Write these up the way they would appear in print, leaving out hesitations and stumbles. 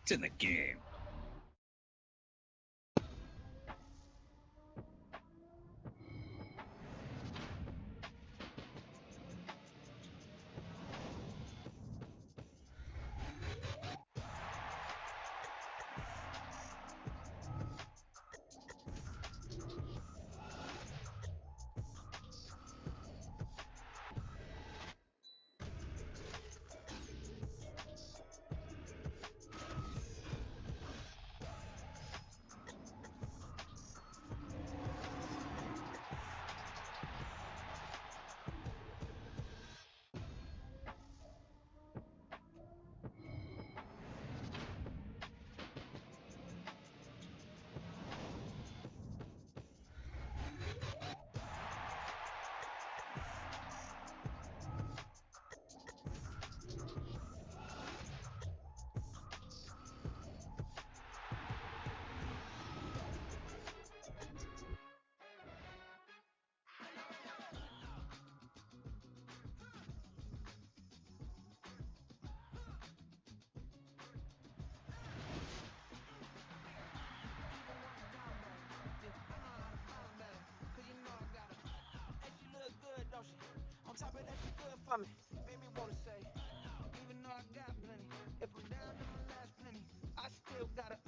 to the game. Top of that, she good for me. Made me wanna say, even though I got plenty, if I'm down to my last penny, I still gotta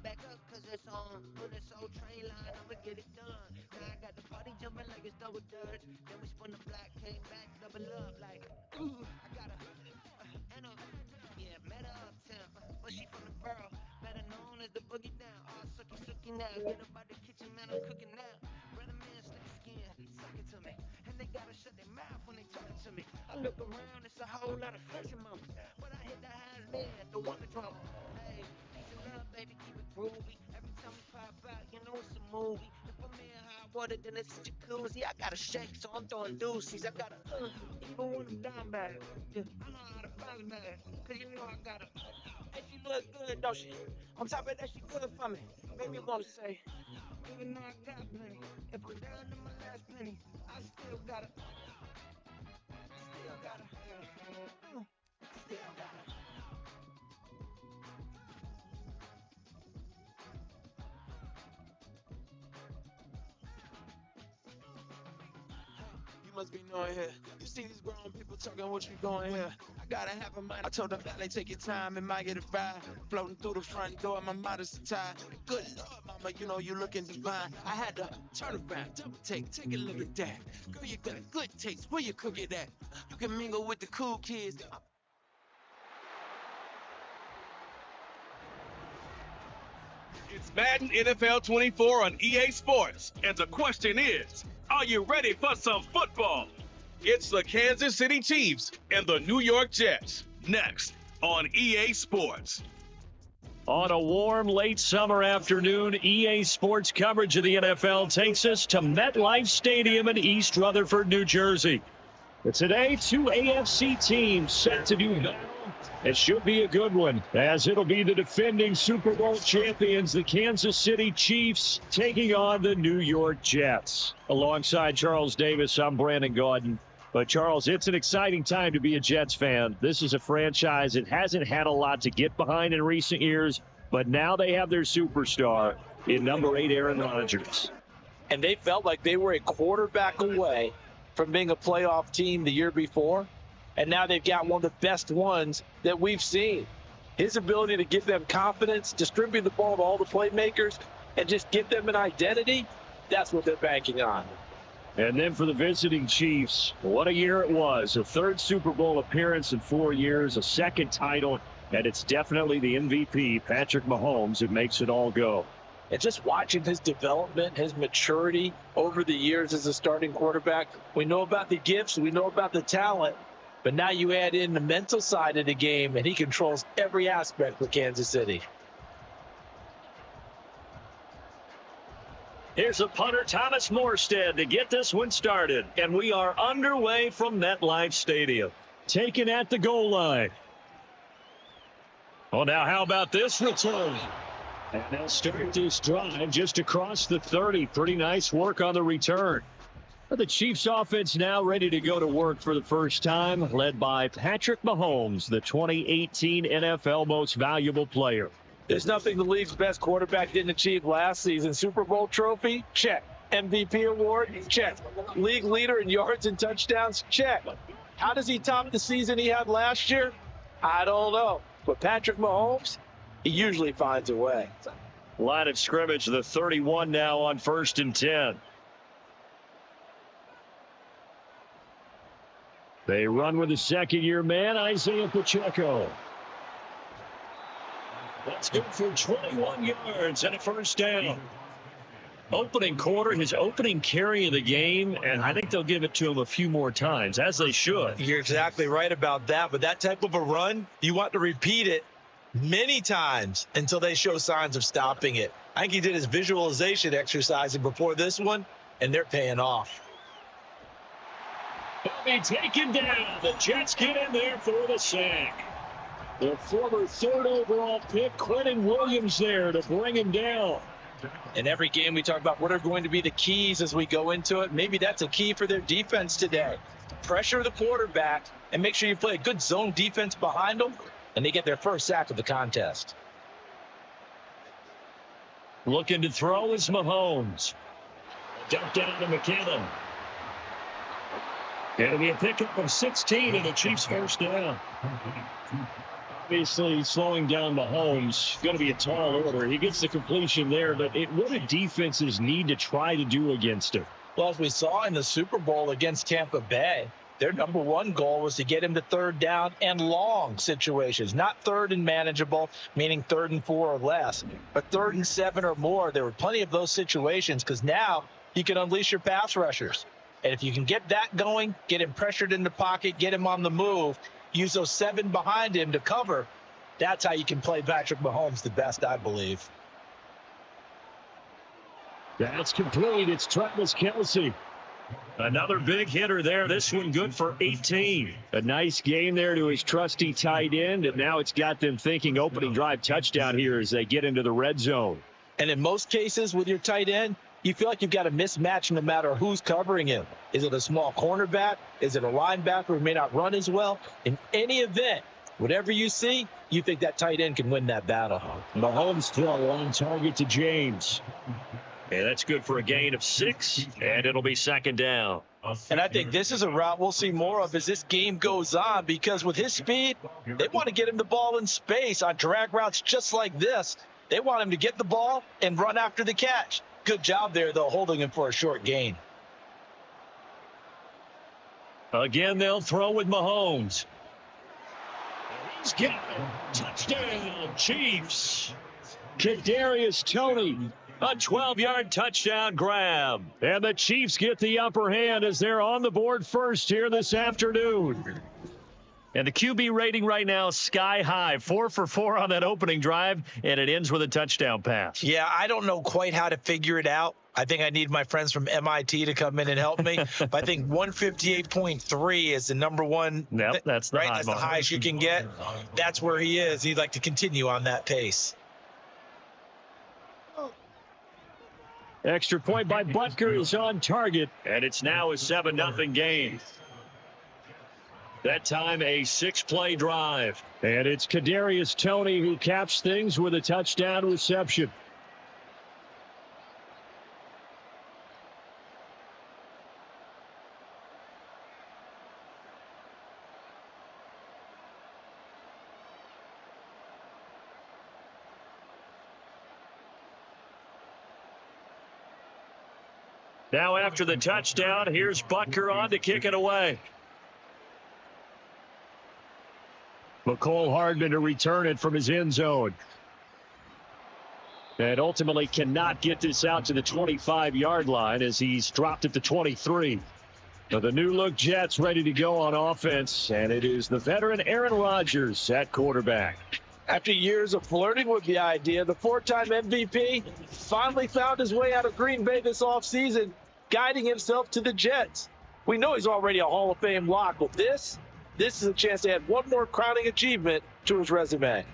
back up, cause it's on. When it's old train line, I'ma get it done. Now I got the party jumping like it's double dutch. Then we spun the block, came back, double up, like, I gotta, met her uptown, but she from the borough, better known as the boogie down. All sucky now, get up out the kitchen, man, I'm cooking now. Brother man, slick skin, suck it to me, and they gotta shut their mouth when they talking to me. I look around, it's a whole lot of flexing moments, but I hit the highs man, the one with drama. Hey, peace and love, baby, keep it groovy. Every time we pop out, you know it's a movie. If I'm in hot water, then it's a jacuzzi. I got a shake, so I'm throwing deuces. I got a even when I'm down bad. Yeah, I know how to bounce back, cause you know I got a. Hey, she look good, don't she? On top of that, she good for me. Made me wanna say, even though I got plenty, if I'm down to my last penny, I still gotta, still gotta, still gotta. You must be knowing here. You see these grown people talking what you going here. I got a half a mind. I told them that they take your time and might get a ride. Floating through the front door, my modest attire. Good Lord, mama, you know you looking divine. I had to turn around, double take a look at that. Girl, you got good taste. Where you cook it at? You can mingle with the cool kids. It's Madden NFL 24 on EA Sports, and the question is, are you ready for some football? It's the Kansas City Chiefs and the New York Jets, next on EA Sports. On a warm late summer afternoon, EA Sports coverage of the NFL takes us to MetLife Stadium in East Rutherford, New Jersey. But today, two AFC teams set to do battle. It should be a good one, as it'll be the defending Super Bowl champions, the Kansas City Chiefs, taking on the New York Jets. Alongside Charles Davis, I'm Brandon Gaudin. But, Charles, it's an exciting time to be a Jets fan. This is a franchise that hasn't had a lot to get behind in recent years, but now they have their superstar in number 8, Aaron Rodgers. And they felt like they were a quarterback away from being a playoff team the year before. And now they've got one of the best ones that we've seen. His ability to give them confidence, distribute the ball to all the playmakers, and just give them an identity, that's what they're banking on. And then for the visiting Chiefs, what a year it was. A third Super Bowl appearance in 4 years, a second title, and it's definitely the MVP, Patrick Mahomes, that makes it all go. And just watching his development, his maturity over the years as a starting quarterback, we know about the gifts, we know about the talent, but now you add in the mental side of the game, and he controls every aspect for Kansas City. Here's a punter, Thomas Morstead, to get this one started. And we are underway from MetLife Stadium. Taken at the goal line. Oh, now how about this return? And they'll start this drive just across the 30. Pretty nice work on the return. The Chiefs offense now ready to go to work for the first time, led by Patrick Mahomes, the 2018 NFL Most Valuable Player. There's nothing the league's best quarterback didn't achieve last season. Super Bowl trophy? Check. MVP award? Check. League leader in yards and touchdowns? Check. How does he top the season he had last year? I don't know. But Patrick Mahomes, he usually finds a way. Line of scrimmage, the 31 now on 1st and 10. They run with a second-year man, Isaiah Pacheco. That's good for 21 yards and a first down. Opening quarter, his opening carry of the game, and I think they'll give it to him a few more times, as they should. You're exactly right about that, but that type of a run, you want to repeat it many times until they show signs of stopping it. I think he did his visualization exercising before this one, and they're paying off. Bobby taken down. The Jets get in there for the sack. The former 3rd overall pick, Quentin Williams, there to bring him down. In every game, we talk about what are going to be the keys as we go into it. Maybe that's a key for their defense today. Pressure the quarterback and make sure you play a good zone defense behind them, and they get their first sack of the contest. Looking to throw is Mahomes. Dump down to McKinnon. It'll be a pickup of 16 and the Chiefs first down. Obviously, slowing down Mahomes, going to be a tall order. He gets the completion there, but what do defenses need to try to do against him? Well, as we saw in the Super Bowl against Tampa Bay, their number one goal was to get him to 3rd down and long situations, not 3rd and manageable, meaning 3rd and 4 or less, but 3rd and 7 or more. There were plenty of those situations because now you can unleash your pass rushers. And if you can get that going, get him pressured in the pocket, get him on the move, use those 7 behind him to cover, that's how you can play Patrick Mahomes the best, I believe. That's complete. It's Travis Kelce. Another big hitter there. This one good for 18. A nice game there to his trusty tight end, and now it's got them thinking opening drive touchdown here as they get into the red zone. And in most cases with your tight end, you feel like you've got a mismatch no matter who's covering him. Is it a small cornerback? Is it a linebacker who may not run as well? In any event, whatever you see, you think that tight end can win that battle. Mahomes throw on target to James. And that's good for a gain of 6, and it'll be 2nd down. And I think this is a route we'll see more of as this game goes on, because with his speed, they want to get him the ball in space on drag routes just like this. They want him to get the ball and run after the catch. Good job there, though, holding him for a short gain. Again, they'll throw with Mahomes. He's got it. Touchdown, Chiefs. Kadarius Toney, a 12-yard touchdown grab. And the Chiefs get the upper hand as they're on the board first here this afternoon. And the QB rating right now, sky high. 4 for 4 on that opening drive, and it ends with a touchdown pass. Yeah, I don't know quite how to figure it out. I think I need my friends from MIT to come in and help me. But I think 158.3 is the number one. Yep, that's the right. high That's mark. the highest you can get. That's where he is. He'd like to continue on that pace. Extra point by Butker is on target, and it's now a 7-0 game. That time a 6-play drive. And it's Kadarius Toney who caps things with a touchdown reception. Now after the touchdown, here's Butker on to kick it away. McCole Hardman to return it from his end zone. And ultimately cannot get this out to the 25-yard line as he's dropped at the 23. Now the new-look Jets ready to go on offense, and it is the veteran Aaron Rodgers at quarterback. After years of flirting with the idea, the 4-time MVP finally found his way out of Green Bay this offseason, guiding himself to the Jets. We know he's already a Hall of Fame lock, but this is a chance to add one more crowning achievement to his resume.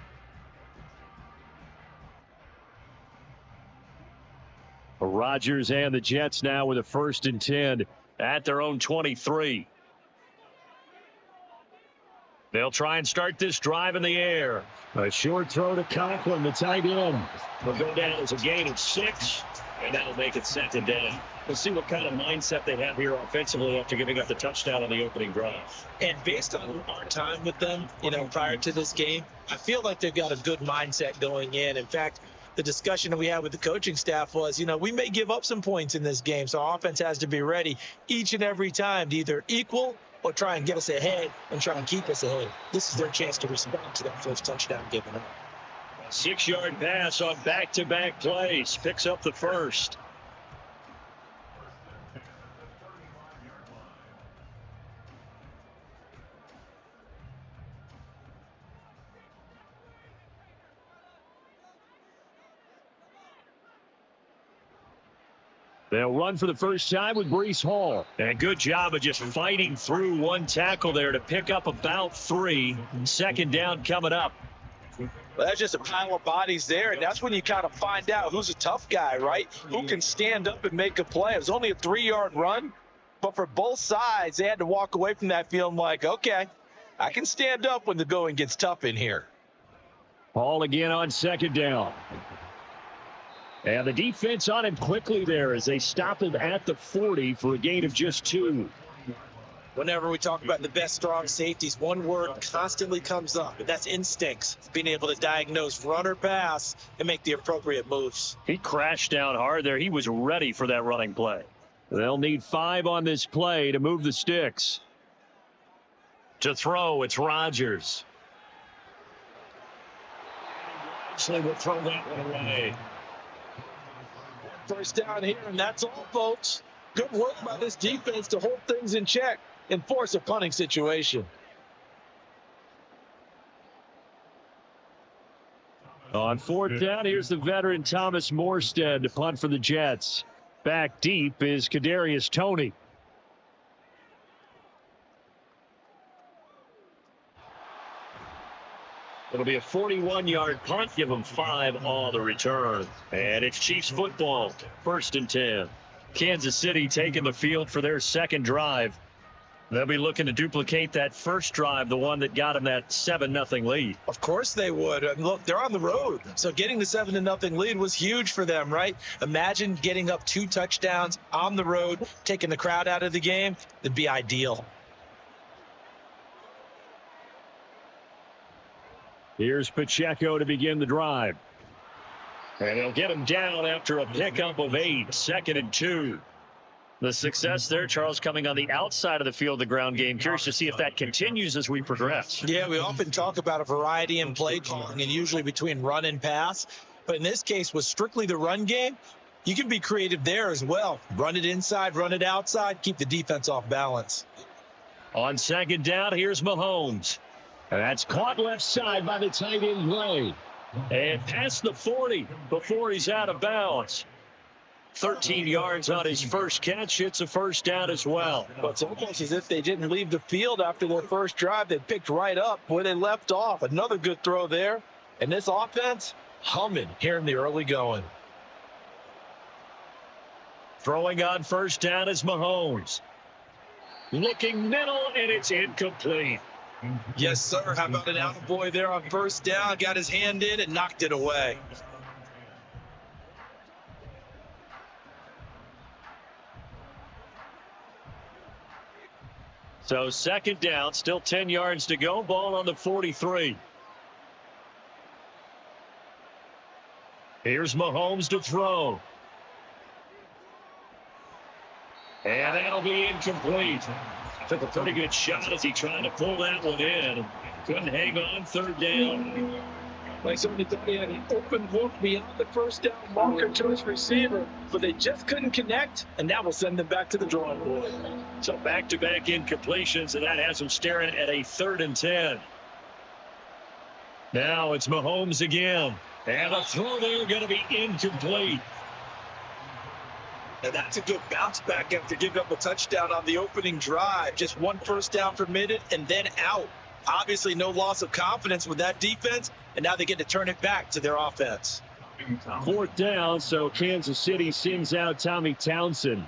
Rodgers and the Jets now with a 1st and 10 at their own 23. They'll try and start this drive in the air. A short throw to Conklin, the tight end. Will go down as a gain of 6, and that'll make it 2nd down. We'll see what kind of mindset they have here offensively after giving up the touchdown on the opening drive. And based on our time with them, prior to this game, I feel like they've got a good mindset going in. In fact, the discussion that we had with the coaching staff was, we may give up some points in this game, so our offense has to be ready each and every time to either equal or try and get us ahead and try and keep us ahead. This is their chance to respond to that first touchdown given up. 6-yard pass on back-to-back plays. Picks up the first. They'll run for the first time with Breece Hall. And a good job of just fighting through one tackle there to pick up about 3. 2nd down coming up. Well, that's just a pile of bodies there, and that's when you kind of find out who's a tough guy, right? Who can stand up and make a play. It was only a 3-yard run, but for both sides, they had to walk away from that feeling like, okay, I can stand up when the going gets tough in here. Hall again on 2nd down. And the defense on him quickly there as they stop him at the 40 for a gain of just 2. Whenever we talk about the best strong safeties, one word constantly comes up, and that's instincts. Being able to diagnose run or pass and make the appropriate moves. He crashed down hard there. He was ready for that running play. They'll need 5 on this play to move the sticks. To throw, it's Rodgers. Actually, we'll throw that one away. First down here, and that's all, folks. Good work by this defense to hold things in check and force a punting situation. On 4th down, here's the veteran Thomas Morstead to punt for the Jets. Back deep is Kadarius Toney. It'll be a 41-yard punt. Give them 5 on the return. And it's Chiefs football. 1st and 10. Kansas City taking the field for their 2nd drive. They'll be looking to duplicate that first drive, the one that got them that 7-0 lead. Of course they would. And look, they're on the road. So getting the 7-0 lead was huge for them, right? Imagine getting up 2 touchdowns on the road, taking the crowd out of the game. That'd be ideal. Here's Pacheco to begin the drive. And they'll get him down after a pickup of 8. 2nd and 2. The success there, Charles, coming on the outside of the field, the ground game. Curious to see if that continues as we progress. Yeah, we often talk about a variety in play calling and usually between run and pass. But in this case, with strictly the run game, you can be creative there as well. Run it inside, run it outside, keep the defense off balance. On 2nd down, here's Mahomes. And that's caught left side by the tight end Gray. And past the 40 before he's out of bounds. 13 yards on his first catch. It's a 1st down as well. But it's almost as if they didn't leave the field after their first drive. They picked right up where they left off. Another good throw there. And this offense, humming here in the early going. Throwing on 1st down is Mahomes. Looking middle, and it's incomplete. Yes, sir. How about an attaboy there on 1st down? Got his hand in and knocked it away. So 2nd down, still 10 yards to go. Ball on the 43. Here's Mahomes to throw. And that'll be incomplete. Took a pretty good shot as he tried to pull that one in. Couldn't hang on. 3rd down. Like somebody thought he had an open look beyond the 1st down marker to his receiver, but they just couldn't connect, and that will send them back to the drawing board. So back-to-back incompletions, and that has them staring at a 3rd and 10. Now it's Mahomes again. And a throw there going to be incomplete. And that's a good bounce back after giving up a touchdown on the opening drive. Just 1 first down permitted and then out. Obviously no loss of confidence with that defense, and now they get to turn it back to their offense. 4th down, so Kansas City sends out Tommy Townsend.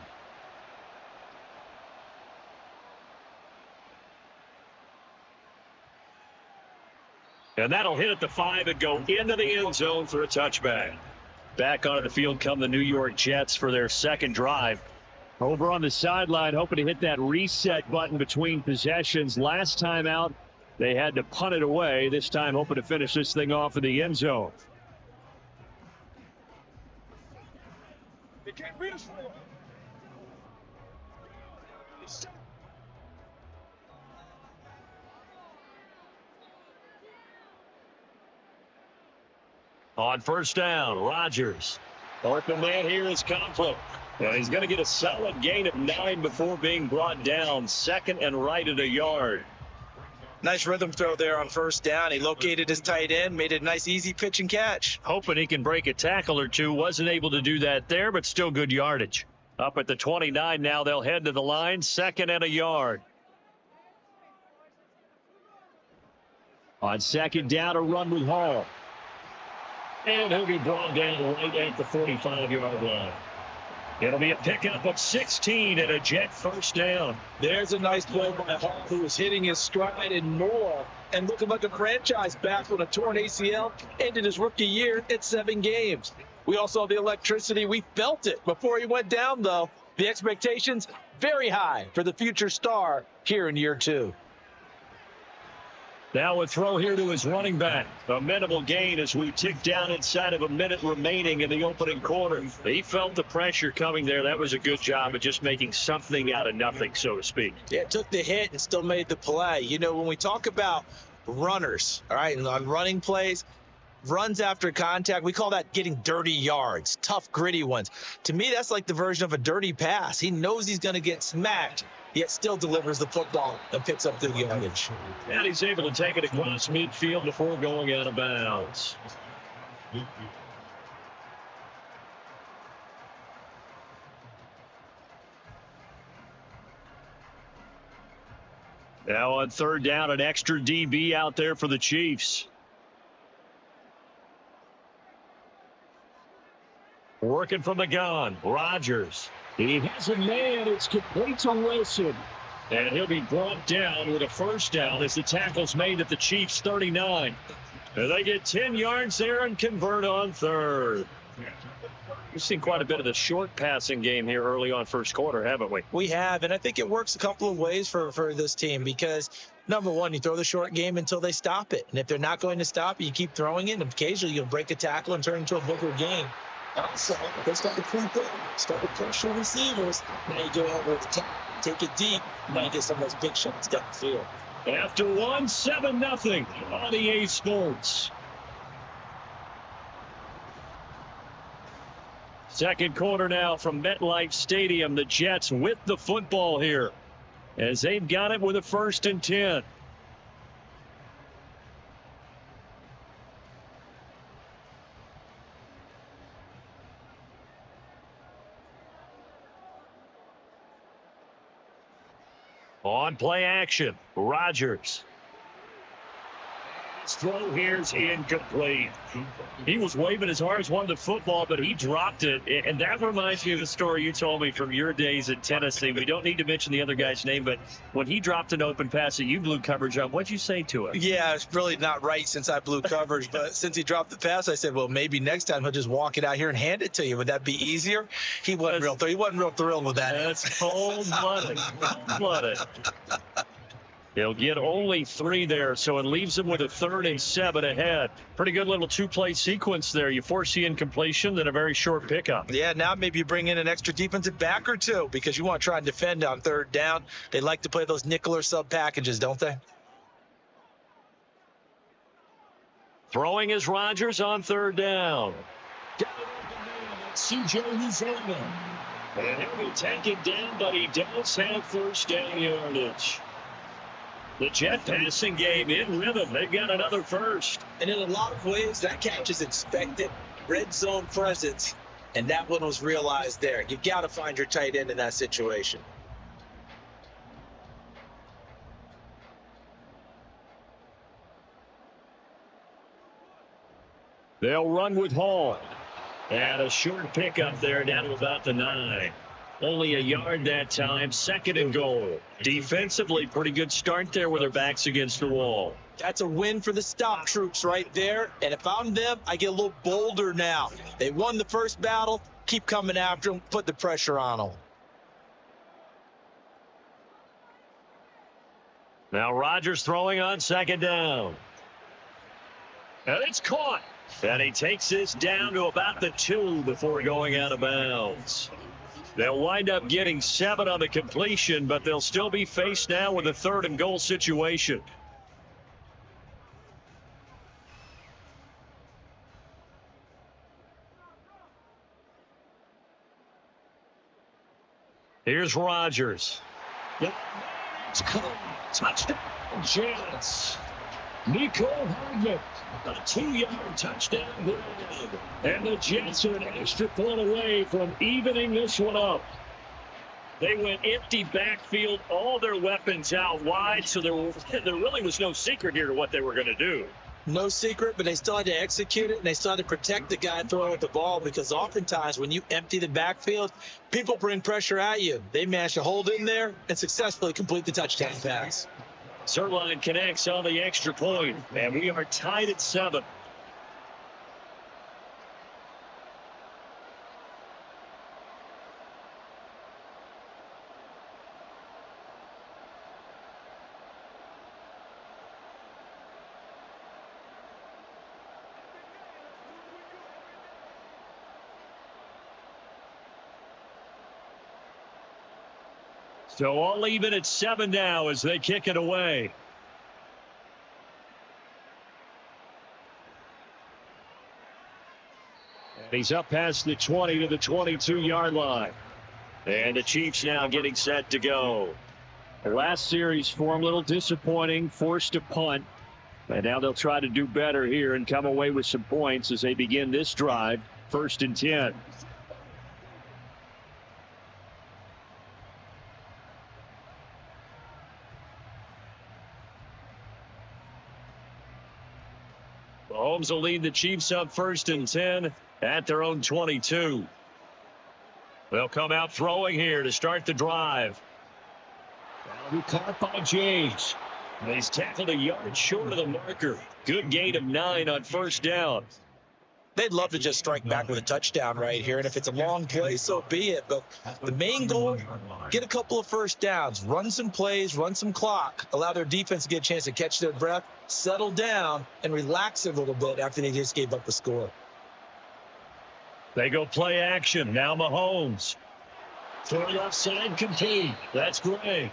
And that'll hit at the 5 and go into the end zone for a touchback. Back onto the field come the New York Jets for their second drive. Over on the sideline, hoping to hit that reset button between possessions. Last time out, they had to punt it away. This time, hoping to finish this thing off in the end zone. On first down, Rodgers. Open man here is Conklin. And he's going to get a solid gain of 9 before being brought down. Second and right at a yard. Nice rhythm throw there on first down. He located his tight end, made it a nice, easy pitch and catch. Hoping he can break a tackle or two. Wasn't able to do that there, but still good yardage. Up at the 29 now, they'll head to the line. Second and a yard. On second down, a run with Hall. And he'll be brought down right at the 45-yard line. It'll be a pickup of 16 and a Jet first down. There's a nice play by Hall, who was hitting his stride and more. And looking like a franchise back on a torn ACL, ended his rookie year at 7 games. We all saw the electricity. We felt it before he went down, though. The expectations very high for the future star here in year 2. Now a throw here to his running back. A minimal gain as we tick down inside of a minute remaining in the opening quarter. He felt the pressure coming there. That was a good job of just making something out of nothing, so to speak. Yeah, took the hit and still made the play. You know, when we talk about runners, all right, and on running plays, runs after contact, we call that getting dirty yards, tough, gritty ones. To me, that's like the version of a dirty pass. He knows he's going to get smacked, yet still delivers the football and picks up the yardage. And he's able to take it across midfield before going out of bounds. Now on third down, an extra DB out there for the Chiefs. Working from the gun, Rodgers. He has a man. It's complete to Wilson. And he'll be brought down with a first down as the tackle's made at the Chiefs' 39. And they get 10 yards there and convert on third. We've seen quite a bit of the short passing game here early on first quarter, haven't we? We have, and I think it works a couple of ways for this team because, number one, you throw the short game until they stop it. And if they're not going to stop it, you keep throwing it, and occasionally you'll break a tackle and turn it into a bigger game. Also, they start to creep in, start to pressure receivers. Now you go over the top, take it deep, now you get some of those big shots down the field. After 7-0 on EA Sports. Second quarter now from MetLife Stadium. The Jets with the football here as they've got it with a 1st and 10. On play action, Rodgers. His throw here's incomplete. He was waving as hard as wanted the football, but he dropped it. And that reminds me of the story you told me from your days in Tennessee. We don't need to mention the other guy's name, but when he dropped an open pass that you blew coverage on, what'd you say to him? Yeah, it's really not right since I blew coverage, but since he dropped the pass, I said, well, maybe next time he'll just walk it out here and hand it to you. Would that be easier? He wasn't real thrilled with that. That's cold-blooded. Cold-blooded. He'll get only 3 there, so it leaves him with a 3rd and 7 ahead. Pretty good little 2-play sequence there. You force the incompletion, then a very short pickup. Yeah, now maybe you bring in an extra defensive back or two because you want to try and defend on 3rd down. They like to play those nickel or sub packages, don't they? Throwing is Rodgers on 3rd down. C.J. Uzomah. And he'll be taken down, but he does have first down yardage. The Jet passing game in rhythm. They've got another first. And in a lot of ways, that catch is expected. Red zone presence. And that one was realized there. You've got to find your tight end in that situation. They'll run with Hall. And a short pickup there down to about the 9. Only a yard that time, 2nd and goal. Defensively, pretty good start there with their backs against the wall. That's a win for the stop troops right there. And if I'm them, I get a little bolder now. They won the first battle. Keep coming after them. Put the pressure on them. Now Rodgers throwing on 2nd down. And it's caught. And he takes this down to about the 2 before going out of bounds. They'll wind up getting 7 on the completion, but they'll still be faced now with a 3rd and goal situation. Here's Rodgers. Yep. It's caught. Touchdown, Jets. Nico Hardman, a 2-yard touchdown grab. And the Jets are an extra point away from evening this one up. They went empty backfield, all their weapons out wide, so there really was no secret here to what they were going to do. No secret, but they still had to execute it, and they still had to protect the guy throwing with the ball, because oftentimes when you empty the backfield, people bring pressure at you. They managed to hold in there and successfully complete the touchdown pass. Sirline connects on the extra point, and we are tied at 7. So all even at 7 now as they kick it away. And he's up past the 20 to the 22-yard line. And the Chiefs now getting set to go. The last series for them, a little disappointing, forced a punt. And now they'll try to do better here and come away with some points as they begin this drive, 1st and 10. Mahomes will lead the Chiefs up 1st and 10 at their own 22. They'll come out throwing here to start the drive. That'll be caught by James. And he's tackled a yard short of the marker. Good gain of 9 on 1st down. They'd love to just strike back with a touchdown right here, and if it's a long play, so be it. But the main goal, get a couple of 1st downs, run some plays, run some clock, allow their defense to get a chance to catch their breath, settle down, and relax a little bit after they just gave up the score. They go play action. Now Mahomes. To the left side, complete. That's Gray.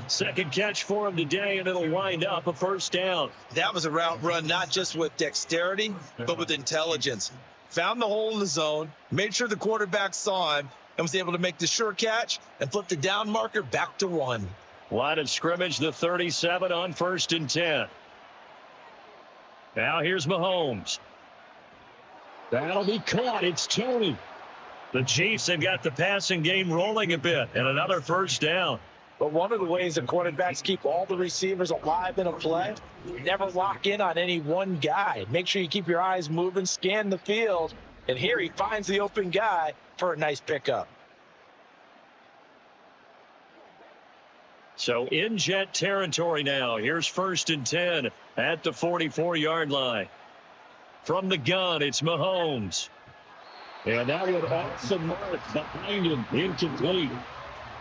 2nd catch for him today, and it'll wind up a 1st down. That was a route run not just with dexterity, but with intelligence. Found the hole in the zone, made sure the quarterback saw him, and was able to make the sure catch and flip the down marker back to 1. Line of scrimmage, the 37 on 1st and 10. Now here's Mahomes. That'll be caught. It's Tony. The Chiefs have got the passing game rolling a bit, and another 1st down. But one of the ways the quarterbacks keep all the receivers alive in a play, never lock in on any one guy. Make sure you keep your eyes moving, scan the field, and here he finds the open guy for a nice pickup. So in Jet territory now. Here's 1st and 10 at the 44-yard line. From the gun, it's Mahomes. And that would off the mark behind him, incomplete.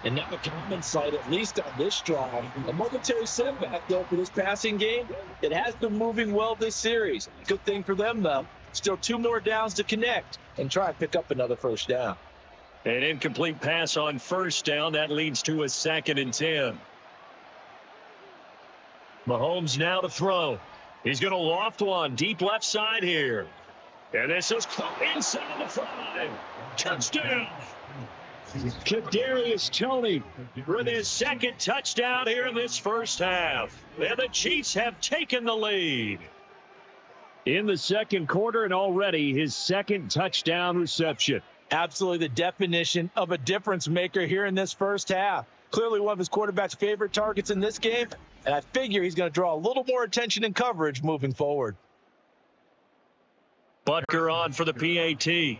And now a common sight, at least on this drive. A momentary setback, though, for this passing game. It has been moving well this series. Good thing for them, though. Still 2 more downs to connect and try and pick up another 1st down. An incomplete pass on 1st down. That leads to a 2nd and 10. Mahomes now to throw. He's going to loft one deep left side here. And this is inside the 5. Touchdown. Kadarius Toney with his 2nd touchdown here in this 1st half. And the Chiefs have taken the lead. In the 2nd quarter, and already his 2nd touchdown reception. Absolutely the definition of a difference maker here in this 1st half. Clearly one of his quarterback's favorite targets in this game, and I figure he's going to draw a little more attention and coverage moving forward. Butker on for the PAT.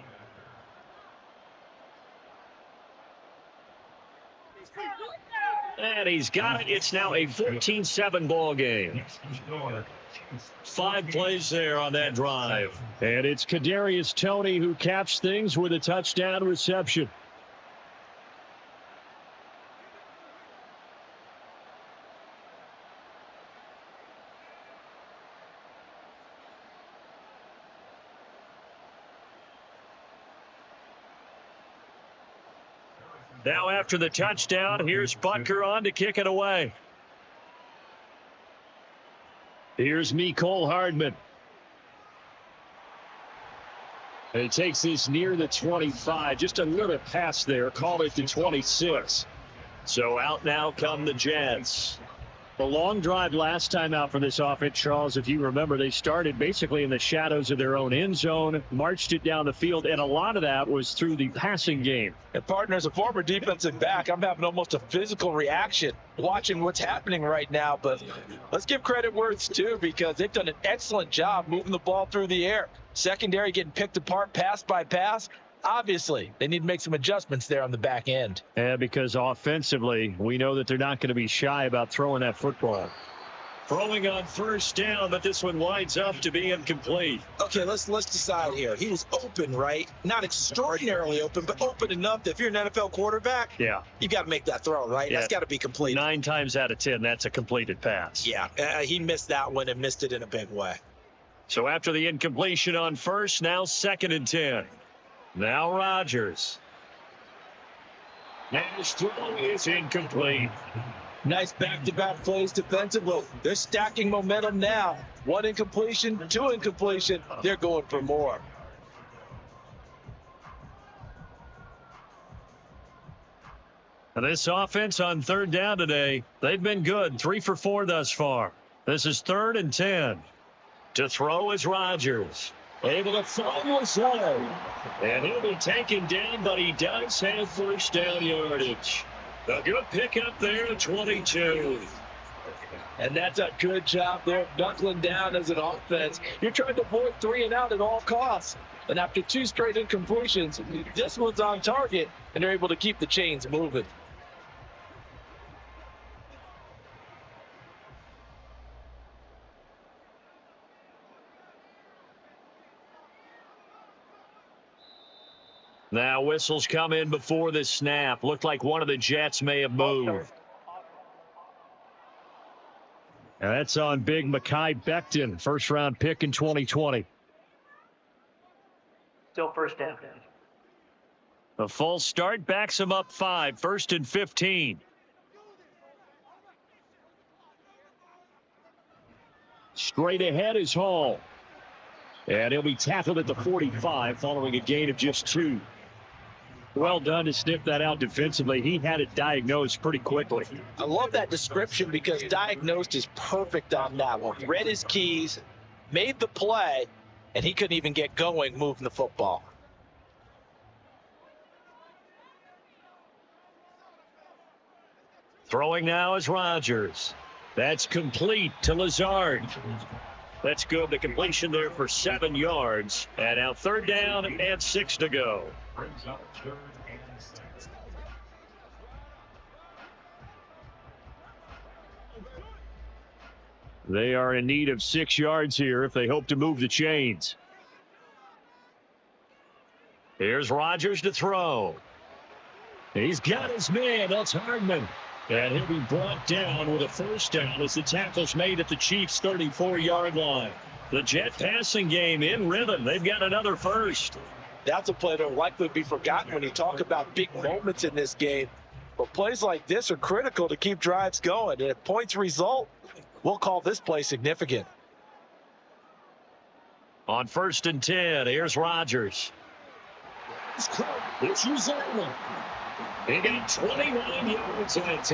that. He's got it. It's now a 14-7 ball game. 5 plays there on that drive. And it's Kadarius Toney who caps things with a touchdown reception. Now after the touchdown, here's Butker on to kick it away. Here's Mecole Hardman. And he takes this near the 25. Just a little pass there. Call it to 26. So out now come the Jets. The long drive last time out for this offense, Charles, if you remember, they started basically in the shadows of their own end zone, marched it down the field, and a lot of that was through the passing game. And partner, as a former defensive back, I'm having almost a physical reaction watching what's happening right now. But let's give credit where it's due, because they've done an excellent job moving the ball through the air. Secondary getting picked apart pass by pass. Obviously, they need to make some adjustments there on the back end. Yeah, because offensively, we know that they're not going to be shy about throwing that football. Throwing on first down, but this one winds up to be incomplete. Okay, let's decide here. He was open, right? Not extraordinarily open, but open enough that if you're an NFL quarterback, you got to make that throw, right? Yeah. That's got to be complete. 9 times out of 10, that's a completed pass. Yeah, he missed that one and missed it in a big way. So after the incompletion on first, now 2nd and 10. Now Rodgers. And his throw is incomplete. Nice back-to-back plays defensively. They're stacking momentum now. 1 incompletion, 2 incompletion. They're going for more. And this offense on 3rd down today, they've been good. 3 for 4 thus far. This is 3rd and 10. To throw is Rodgers. Able to throw his way. And he'll be taken down, but he does have first down yardage. A good pickup there at 22. And that's a good job there, knuckling down as an offense. You're trying to avoid 3 and out at all costs. And after 2 straight incompletions, this one's on target, and they're able to keep the chains moving. Now whistles come in before the snap. Looked like one of the Jets may have moved. Now that's on big Mekhi Becton, first-round pick in 2020. Still first down. A false start backs him up 5, 1st and 15. Straight ahead is Hall. And he'll be tackled at the 45 following a gain of just 2. Well done to sniff that out defensively. He had it diagnosed pretty quickly. I love that description, because diagnosed is perfect on that one. Read his keys, made the play, and he couldn't even get going moving the football. Throwing now is Rodgers. That's complete to Lazard. That's good. The completion there for 7 yards. And now 3rd down and 6 to go. They are in need of 6 yards here if they hope to move the chains. Here's Rodgers to throw. He's got his man. That's Hardman. And he'll be brought down with a first down as the tackle's made at the Chiefs' 34-yard line. The Jet passing game in rhythm. They've got another first. That's a play that will likely be forgotten when you talk about big moments in this game. But plays like this are critical to keep drives going. And if points result, we'll call this play significant. On 1st and 10, here's Rodgers. It's Uzoma. He got 21 yards in it.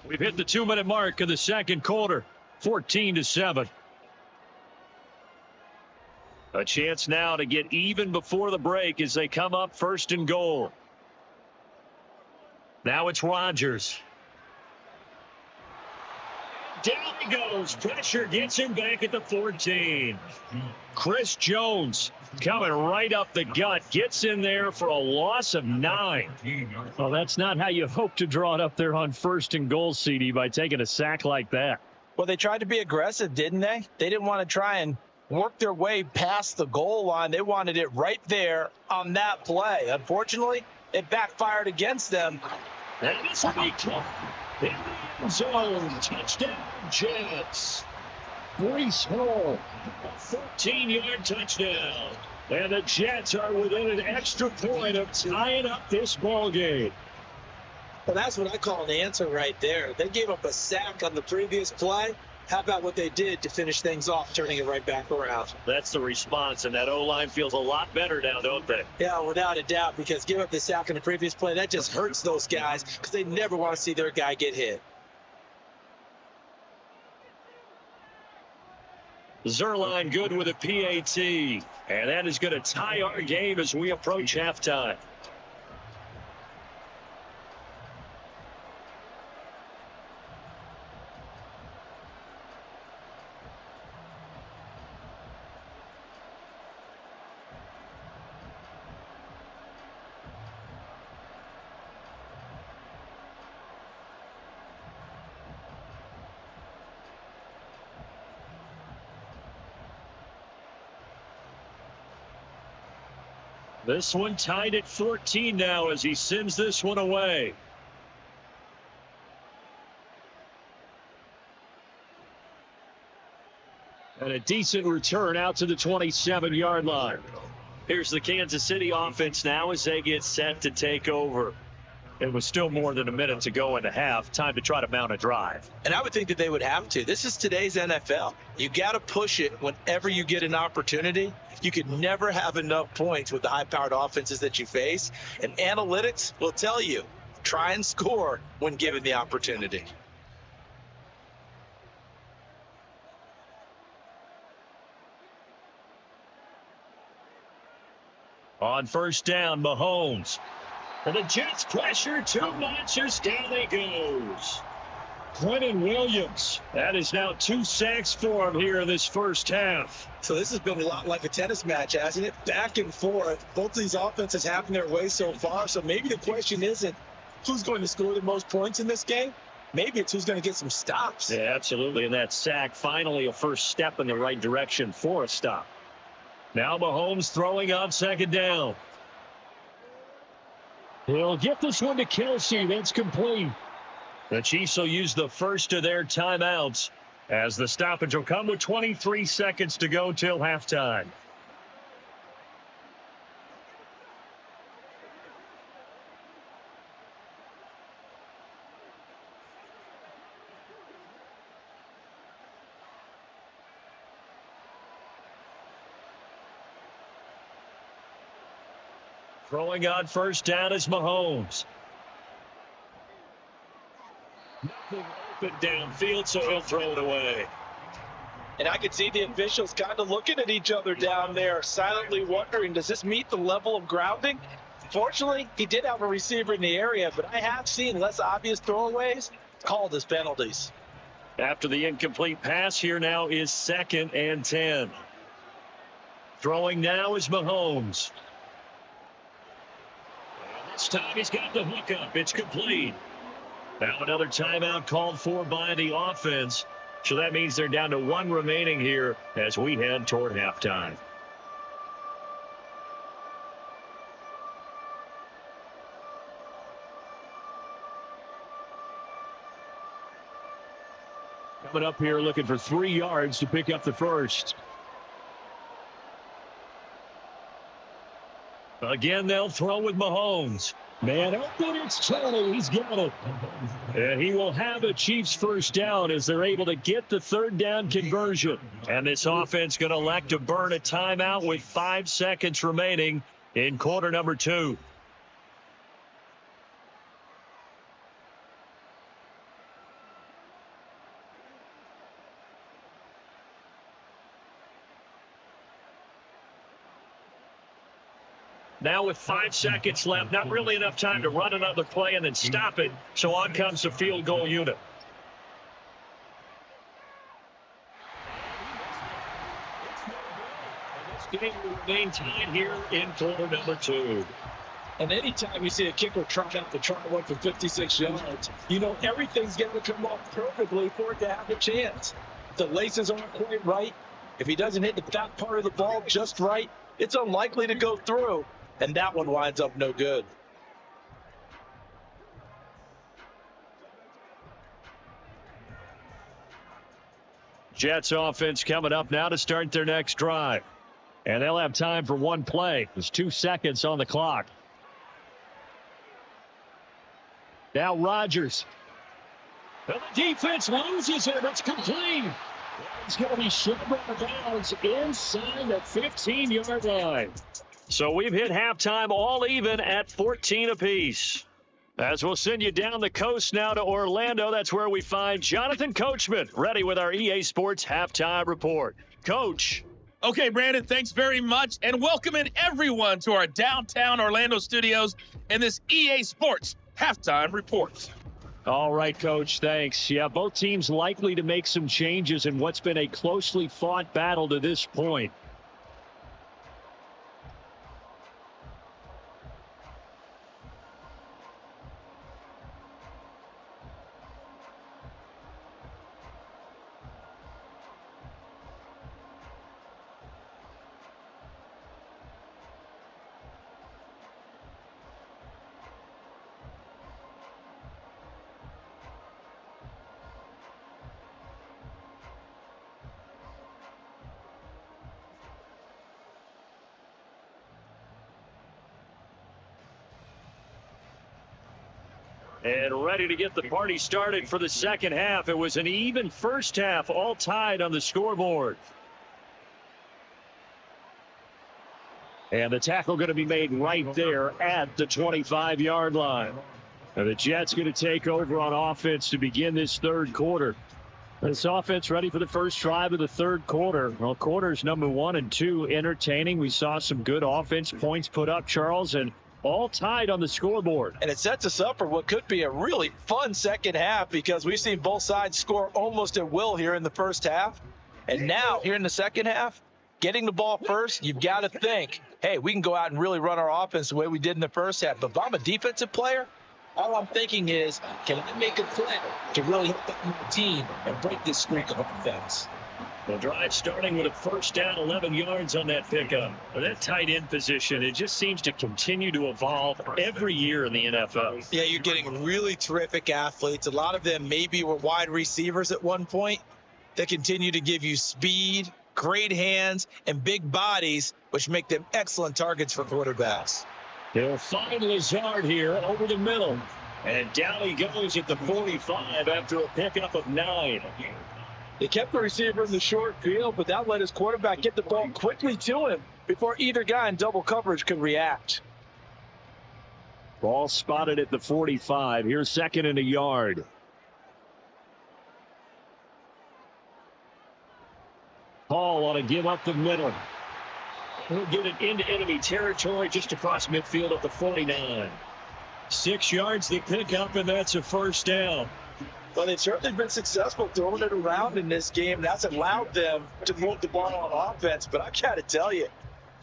We've hit the 2-minute mark of the 2nd quarter, 14-7. A A chance now to get even before the break as they come up 1st and goal. Now it's Rodgers. Down he goes. Pressure gets him back at the 14. Chris Jones coming right up the gut. Gets in there for a loss of 9. Well, that's not how you hope to draw it up there on 1st and goal, CD, by taking a sack like that. Well, they tried to be aggressive, didn't they? They didn't want to try and work their way past the goal line. They wanted it right there on that play. Unfortunately, it backfired against them. And this will be caught in the end zone. Touchdown, Jets. Breece Hall, a 14-yard touchdown. And the Jets are within an extra point of tying up this ball game. Well, that's what I call an answer right there. They gave up a sack on the previous play. How about what they did to finish things off, turning it right back around? That's the response, and that O-line feels a lot better now, don't they? Yeah, without a doubt, because give up the sack on the previous play, that just hurts those guys because they never want to see their guy get hit. Zerline good with a PAT, and that is going to tie our game as we approach halftime. This one tied at 14 now as he sends this one away. And a decent return out to the 27-yard line. Here's the Kansas City offense now as they get set to take over. It was still more than a minute to go in the half. Time to try to mount a drive. And I would think that they would have to. This is today's NFL. You got to push it whenever you get an opportunity. You could never have enough points with the high-powered offenses that you face. And analytics will tell you, try and score when given the opportunity. On 1st down, Mahomes. And the Jets pressure too much as down he goes. Quentin Williams. That is now 2 sacks for him here in this first half. So this has been a lot like a tennis match, hasn't it? Back and forth. Both of these offenses having their way so far. So maybe the question isn't who's going to score the most points in this game. Maybe it's who's going to get some stops. Yeah, absolutely. And that sack, finally a first step in the right direction for a stop. Now Mahomes throwing on 2nd down. He'll get this one to Kelsey. That's complete. The Chiefs will use the first of their timeouts as the stoppage will come with 23 seconds to go till halftime. Throwing on 1st down is Mahomes. Nothing open downfield, so he'll throw it away. And I could see the officials kind of looking at each other down there, silently wondering, does this meet the level of grounding? Fortunately, he did have a receiver in the area, but I have seen less obvious throwaways called as penalties. After the incomplete pass, here now is 2nd and 10. Throwing now is Mahomes. This time he's got the hook up. It's complete. Now another timeout called for by the offense. So that means they're down to 1 remaining here as we head toward halftime. Coming up here looking for 3 yards to pick up the first. Again, they'll throw with Mahomes. Man open, it's Charlie. He's got it. And he will have a Chiefs first down as they're able to get the 3rd down conversion. And this offense going to elect to burn a timeout with 5 seconds remaining in quarter number 2. Now with 5 seconds left, not really enough time to run another play and then stop it. So on comes the field goal unit. This game will remain tied here in quarter number 2. And anytime you see a kicker trot out the try one for 56 yards, you know everything's going to come off perfectly for it to have a chance. The laces aren't quite right. If he doesn't hit the back part of the ball just right, it's unlikely to go through. And that one winds up no good. Jets offense coming up now to start their next drive. And they'll have time for one play. There's 2 seconds on the clock. Now Rodgers. And the defense loses it. It's complete. It's going to be short out of bounds inside the 15-yard line. So we've hit halftime all even at 14 apiece. As we'll send you down the coast now to Orlando, that's where we find Jonathan Coachman ready with our EA Sports halftime report. Coach. Okay, Brandon, thanks very much. And welcoming everyone to our downtown Orlando studios and this EA Sports halftime report. All right, Coach, thanks. Yeah, both teams likely to make some changes in what's been a closely fought battle to this point. And ready to get the party started for the second half. It was an even first half, all tied on the scoreboard. And the tackle going to be made right there at the 25-yard line. And the Jets going to take over on offense to begin this third quarter. This offense ready for the first drive of the third quarter. Well, quarters number 1 and 2 entertaining. We saw some good offense points put up, Charles, and all tied on the scoreboard. And it sets us up for what could be a really fun second half because we've seen both sides score almost at will here in the first half. And now, here in the second half, getting the ball first, you've got to think, hey, we can go out and really run our offense the way we did in the first half. But if I'm a defensive player, all I'm thinking is, can I make a play to really help the team and break this streak of offense? The drive starting with a first down, 11 yards on that pickup. That tight end position, it just seems to continue to evolve every year in the NFL. Yeah, you're getting really terrific athletes. A lot of them maybe were wide receivers at one point that continue to give you speed, great hands, and big bodies, which make them excellent targets for quarterbacks. They'll find Lazard here over the middle. And down he goes at the 45 after a pickup of 9. They kept the receiver in the short field, but that let his quarterback get the ball quickly to him before either guy in double coverage could react. Ball spotted at the 45. Here's second and a yard. Hall on a give up the middle. He'll get it into enemy territory just across midfield at the 49. 6 yards they pick up, and that's a first down. Well, they've certainly been successful throwing it around in this game. That's allowed them to move the ball on offense. But I've got to tell you,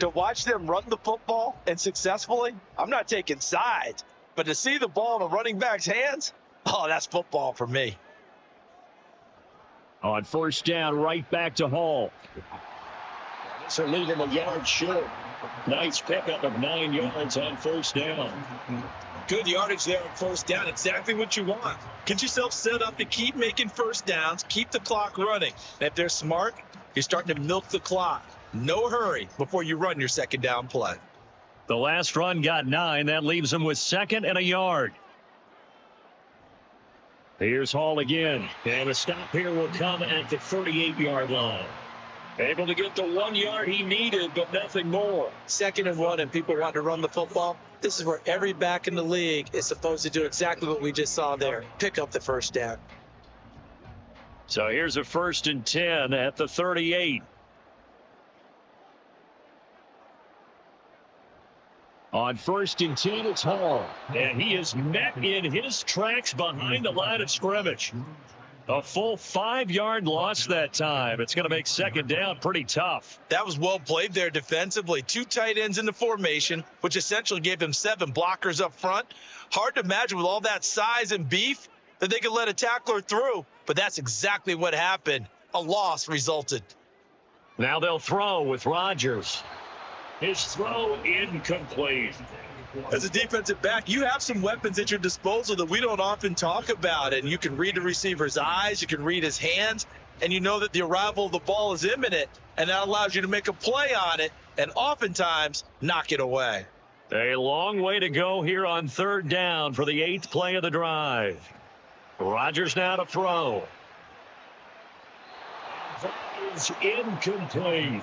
to watch them run the football and successfully, I'm not taking sides. But to see the ball in a running back's hands, oh, that's football for me. On first down, right back to Hall. So leaving a yard short. Nice pickup of 9 yards on first down. Good yardage there on first down. Exactly what you want. Get yourself set up to keep making first downs, keep the clock running. And if they're smart, you're starting to milk the clock. No hurry before you run your second down play. The last run got 9. That leaves them with second and a yard. Here's Hall again. And the stop here will come at the 38-yard line. Able to get the 1 yard he needed, but nothing more. Second and 1, and people want to run the football. This is where every back in the league is supposed to do exactly what we just saw there. Pick up the first down. So here's a 1st and 10 at the 38. On 1st and 10, it's Hall. And he is met in his tracks behind the line of scrimmage. A full 5-yard loss that time. It's going to make 2nd down pretty tough. That was well played there defensively. 2 tight ends in the formation, which essentially gave him 7 blockers up front. Hard to imagine with all that size and beef that they could let a tackler through, but that's exactly what happened. A loss resulted. Now they'll throw with Rodgers. His throw incomplete. As a defensive back, you have some weapons at your disposal that we don't often talk about, and you can read the receiver's eyes, you can read his hands, and you know that the arrival of the ball is imminent, and that allows you to make a play on it and oftentimes knock it away. A long way to go here on 3rd down for the 8th play of the drive. Rodgers now to throw. That is incomplete.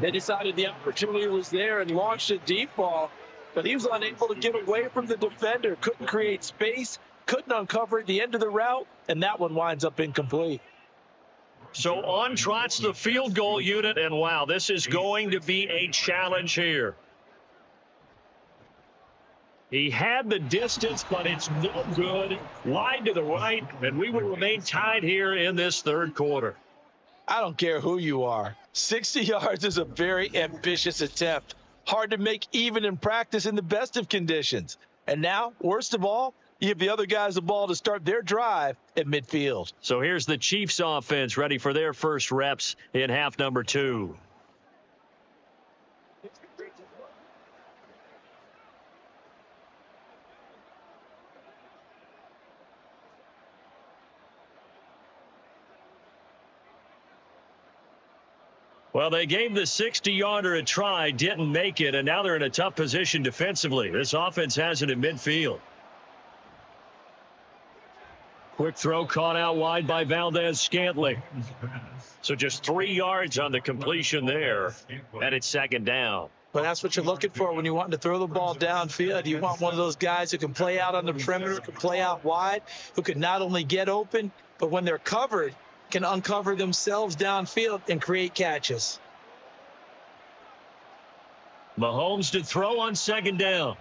They decided the opportunity was there and launched a deep ball, but he was unable to get away from the defender, couldn't create space, couldn't uncover the end of the route, and that one winds up incomplete. So on trots the field goal unit, and wow, this is going to be a challenge here. He had the distance, but it's no good. Wide to the right, and we will remain tied here in this 3rd quarter. I don't care who you are. 60 yards is a very ambitious attempt. Hard to make even in practice in the best of conditions. And now, worst of all, you give the other guys the ball to start their drive at midfield. So here's the Chiefs offense ready for their first reps in half number 2. Well, they gave the 60-yarder a try, didn't make it, and now they're in a tough position defensively. This offense has it in midfield. Quick throw caught out wide by Valdez-Scantling. So just 3 yards on the completion there, and it's 2nd down. But that's what you're looking for when you want to throw the ball downfield. You want one of those guys who can play out on the perimeter, can play out wide, who can not only get open, but when they're covered, can uncover themselves downfield and create catches. Mahomes to throw on 2nd down.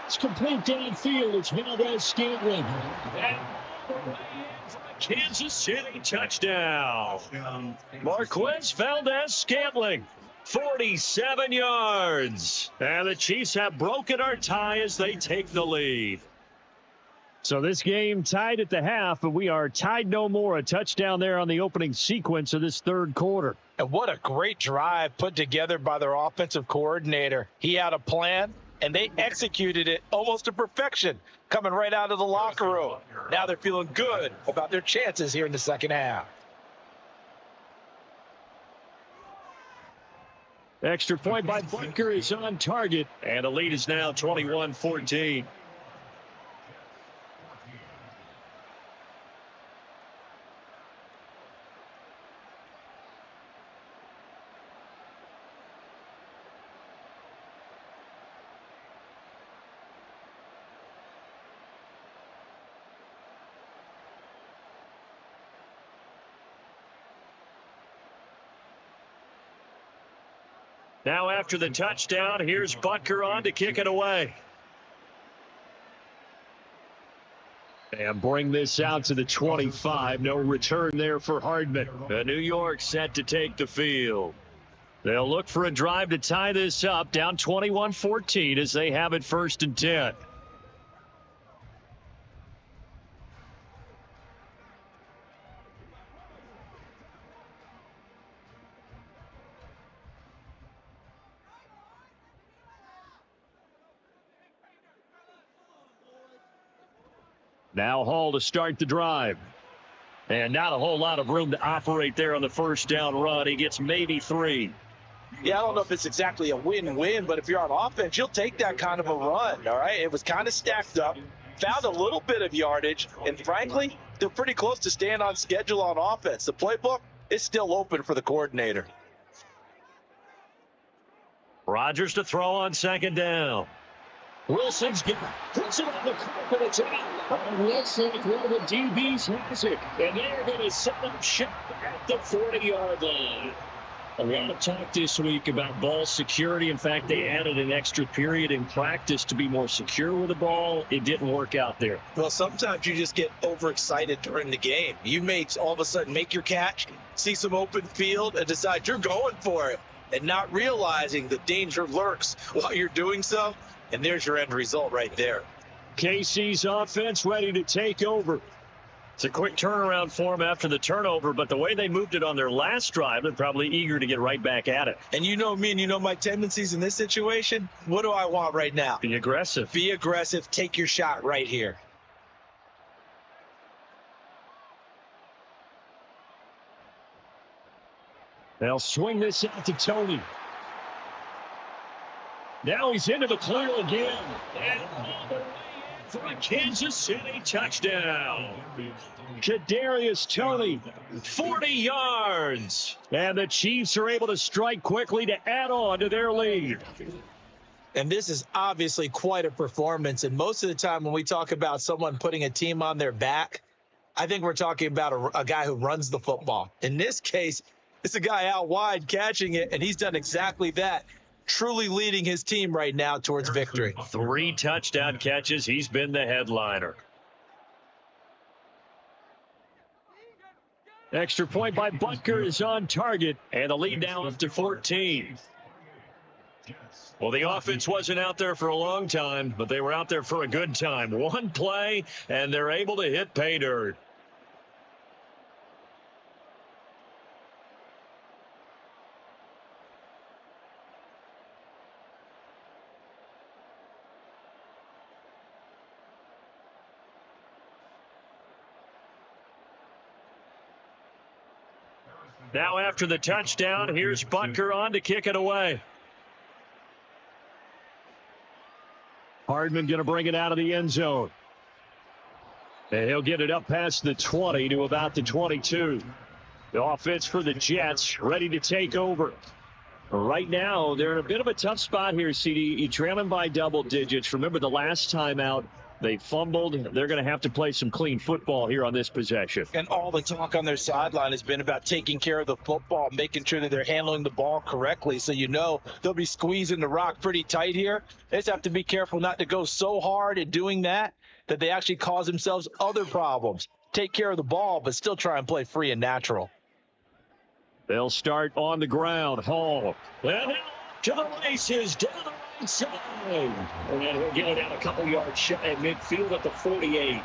It's complete downfield. It's Valdez-Scantling. Kansas City touchdown. Marquez Valdez-Scantling. 47 yards. And the Chiefs have broken our tie as they take the lead. So this game tied at the half, but we are tied no more. A touchdown there on the opening sequence of this 3rd quarter. And what a great drive put together by their offensive coordinator. He had a plan, and they executed it almost to perfection, coming right out of the locker room. Now they're feeling good about their chances here in the 2nd half. Extra point by Butker is on target, and the lead is now 21-14. Now after the touchdown, here's Butker on to kick it away. And bring this out to the 25. No return there for Hardman. The New York set to take the field. They'll look for a drive to tie this up, down 21-14 as they have it 1st and 10. Now Hall to start the drive. And not a whole lot of room to operate there on the 1st down run. He gets maybe 3. Yeah, I don't know if it's exactly a win-win, but if you're on offense, you'll take that kind of a run, all right? It was kind of stacked up, found a little bit of yardage, and frankly, they're pretty close to staying on schedule on offense. The playbook is still open for the coordinator. Rodgers to throw on 2nd down. Wilson's puts it on the carpet. It's out. Wilson, where the DBs has it. And they're going to set up shop at the 40-yard line. A lot of talk this week about ball security. In fact, they added an extra period in practice to be more secure with the ball. It didn't work out there. Well, sometimes you just get overexcited during the game. You may all of a sudden make your catch, see some open field, and decide you're going for it, and not realizing the danger lurks while you're doing so. And there's your end result right there. KC's offense ready to take over. It's a quick turnaround for them after the turnover, but the way they moved it on their last drive, they're probably eager to get right back at it. And you know me and you know my tendencies in this situation. What do I want right now? Be aggressive. Be aggressive. Take your shot right here. They'll swing this out to Tony. Now he's into the clear again. And for a Kansas City touchdown. Kadarius Toney, 40 yards. And the Chiefs are able to strike quickly to add on to their lead. And this is obviously quite a performance. And most of the time when we talk about someone putting a team on their back, I think we're talking about a guy who runs the football. In this case, it's a guy out wide catching it, and he's done exactly that. Truly leading his team right now towards victory. 3 touchdown catches. He's been the headliner. Extra point by Butker is on target, and the lead now up to 14. Well, the offense wasn't out there for a long time, but they were out there for a good time. One play, and they're able to hit pay dirt. Now after the touchdown, here's Butker on to kick it away. Hardman going to bring it out of the end zone. And he'll get it up past the 20 to about the 22. The offense for the Jets ready to take over. Right now, they're in a bit of a tough spot here, CD. You trail them by double digits. Remember the last time out, they fumbled. They're going to have to play some clean football here on this possession. And all the talk on their sideline has been about taking care of the football, making sure that they're handling the ball correctly. So you know they'll be squeezing the rock pretty tight here. They just have to be careful not to go so hard in doing that they actually cause themselves other problems. Take care of the ball, but still try and play free and natural. They'll start on the ground. Hall. Well, to the races, down the right side. And then he'll get it out a couple yards shy of midfield at the 48.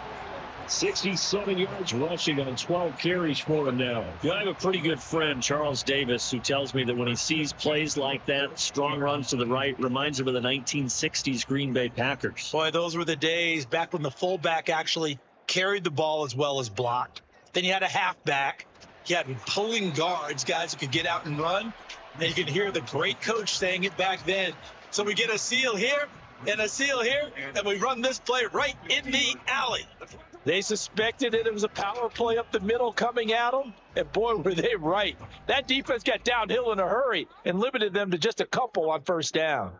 67 yards rushing on 12 carries for him now. I have a pretty good friend, Charles Davis, who tells me that when he sees plays like that, strong runs to the right, reminds him of the 1960s Green Bay Packers. Boy, those were the days back when the fullback actually carried the ball as well as blocked. Then you had a halfback. You had pulling guards, guys who could get out and run. And you can hear the great coach saying it back then. So we get a seal here and a seal here, and we run this play right in the alley. They suspected it was a power play up the middle coming at them, and boy, were they right. That defense got downhill in a hurry and limited them to just a couple on first down.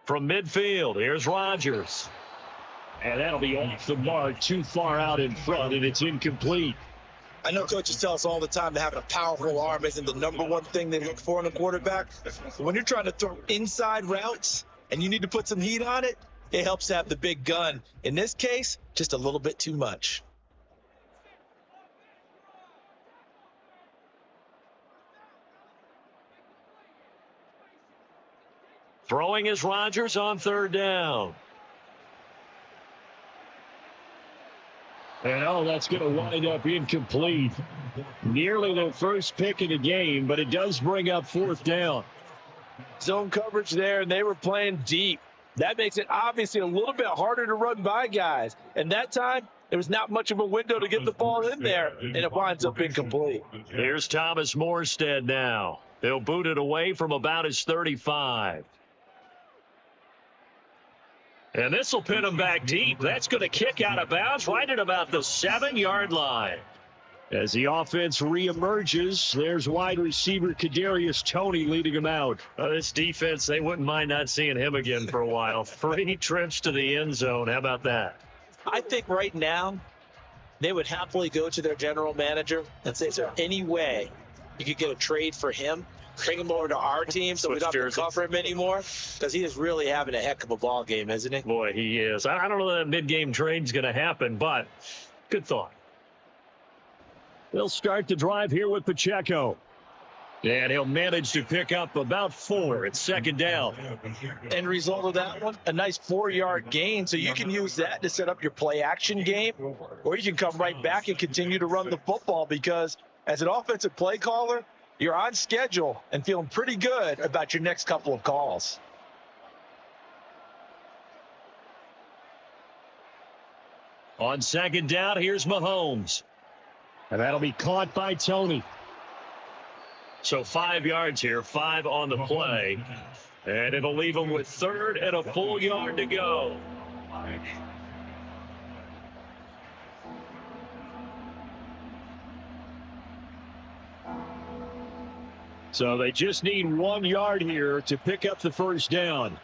From midfield, here's Rodgers. And that'll be off the mark, too far out in front, and it's incomplete. I know coaches tell us all the time that having a powerful arm isn't the number one thing they look for in a quarterback. But when you're trying to throw inside routes and you need to put some heat on it, it helps to have the big gun. In this case, just a little bit too much. Throwing is Rodgers on third down. And that's going to wind up incomplete. Nearly their first pick of the game, but it does bring up fourth down. Zone coverage there, and they were playing deep. That makes it obviously a little bit harder to run by guys. And that time, there was not much of a window to get the ball in there, and it winds up incomplete. Here's Thomas Morstead now. They'll boot it away from about his 35. And this will pin him back deep. That's going to kick out of bounds right at about the 7-yard line. As the offense reemerges, there's wide receiver Kadarius Toney leading him out. This defense, they wouldn't mind not seeing him again for a while. 3 trips to the end zone. How about that? I think right now they would happily go to their general manager and say, is there any way you could get a trade for him, bring him over to our team so we don't have to cover him anymore, because he is really having a heck of a ball game, isn't he? Boy, he is. I don't know that mid-game trade's going to happen, but good thought. They'll start the drive here with Pacheco. And he'll manage to pick up about 4. It's second down. End result of that one, a nice 4-yard gain. So you can use that to set up your play action game, or you can come right back and continue to run the football, because as an offensive play caller, you're on schedule and feeling pretty good about your next couple of calls. On second down, here's Mahomes. And that'll be caught by Tony. So 5 yards here, 5 on the play. And it'll leave him with 3rd and a full yard to go. So they just need 1 yard here to pick up the first down.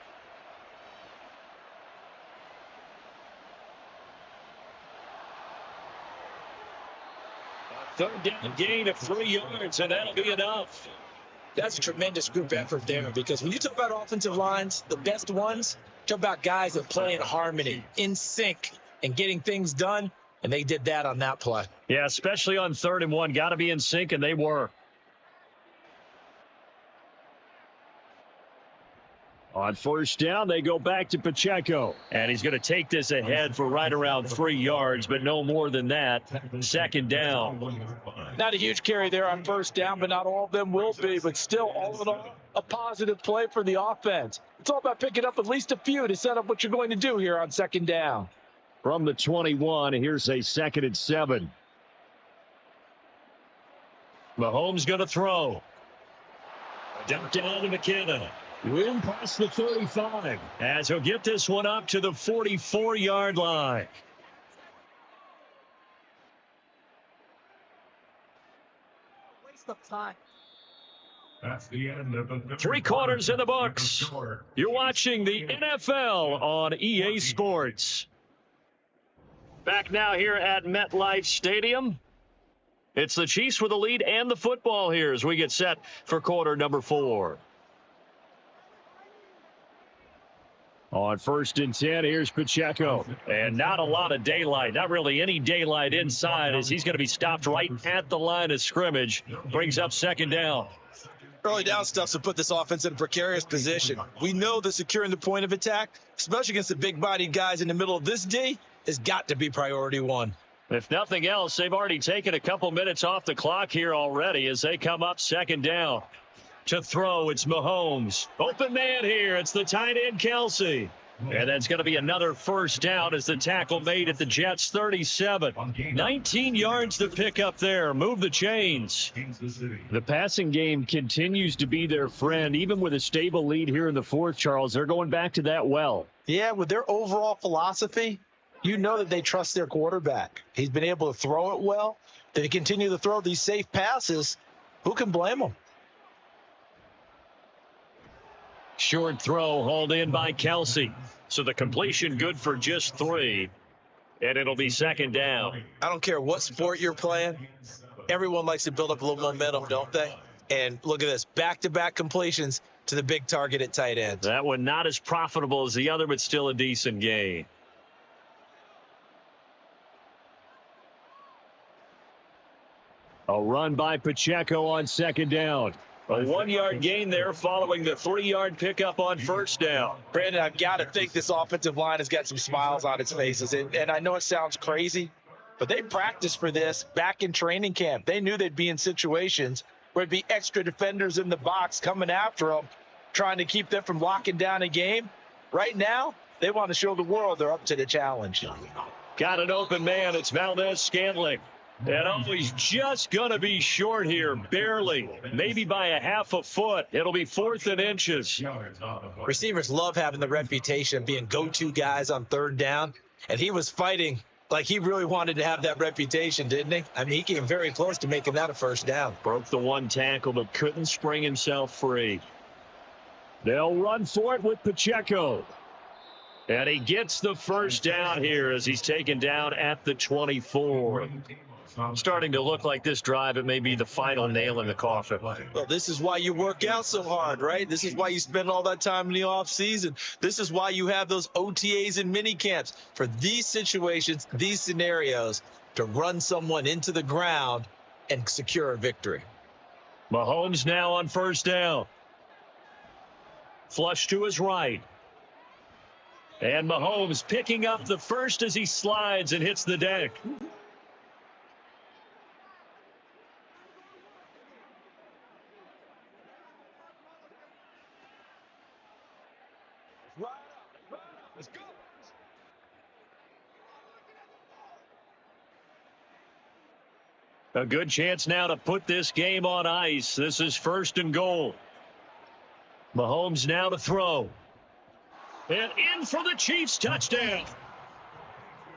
Third down gain of 3 yards, and that'll be enough. That's a tremendous group effort there, because when you talk about offensive lines, the best ones, talk about guys that play in harmony, in sync, and getting things done, and they did that on that play. Yeah, especially on 3rd and 1. Got to be in sync, and they were. On first down, they go back to Pacheco. And he's going to take this ahead for right around 3 yards, but no more than that. Second down. Not a huge carry there on first down, but not all of them will be. But still, all in all, a positive play for the offense. It's all about picking up at least a few to set up what you're going to do here on second down. From the 21, here's a 2nd and 7. Mahomes going to throw. Down to McKinnon. Will past the 35 as he'll get this one up to the 44-yard line. Waste of time. That's the end of the 3 quarters in the books. You're watching the NFL on EA Sports. Back now here at MetLife Stadium. It's the Chiefs with the lead and the football here as we get set for quarter number 4. On 1st and 10, here's Pacheco. And not a lot of daylight. Not really any daylight inside, as he's going to be stopped right at the line of scrimmage. Brings up second down. Early down stuff to put this offense in a precarious position. We know that securing the point of attack, especially against the big-bodied guys in the middle of this D, has got to be priority 1. If nothing else, they've already taken a couple minutes off the clock here already as they come up second down. To throw, it's Mahomes. Open man here. It's the tight end, Kelsey. And that's going to be another first down as the tackle made at the Jets' 37. 19 yards to pick up there. Move the chains. The passing game continues to be their friend. Even with a stable lead here in the 4th, Charles, they're going back to that well. Yeah, with their overall philosophy, you know that they trust their quarterback. He's been able to throw it well. They continue to throw these safe passes. Who can blame them? Short throw hauled in by Kelsey. So the completion good for just 3. And it'll be second down. I don't care what sport you're playing. Everyone likes to build up a little momentum, don't they? And look at this. Back-to-back completions to the big target at tight end. That one not as profitable as the other, but still a decent gain. A run by Pacheco on second down. A 1-yard gain there following the 3-yard pickup on first down. Brandon, I've got to think this offensive line has got some smiles on its faces. And I know it sounds crazy, but they practiced for this back in training camp. They knew they'd be in situations where it'd be extra defenders in the box coming after them, trying to keep them from locking down a game. Right now, they want to show the world they're up to the challenge. Got an open man. It's Valdez-Scantling. And he's just going to be short here, barely, maybe by a half a foot. It'll be 4th and inches. Receivers love having the reputation of being go-to guys on third down, and he was fighting like he really wanted to have that reputation, didn't he? I mean, he came very close to making that a first down. Broke the 1 tackle, but couldn't spring himself free. They'll run for it with Pacheco. And he gets the first down here as he's taken down at the 24. starting to look like this drive, it may be the final nail in the coffin. Well, this is why you work out so hard, right? This is why you spend all that time in the offseason. This is why you have those OTAs and mini camps for these situations, these scenarios, to run someone into the ground and secure a victory. Mahomes now on first down. Flush to his right. And Mahomes picking up the first as he slides and hits the deck. Let's go. A good chance now to put this game on ice. This is first and goal. Mahomes now to throw. And in for the Chiefs touchdown.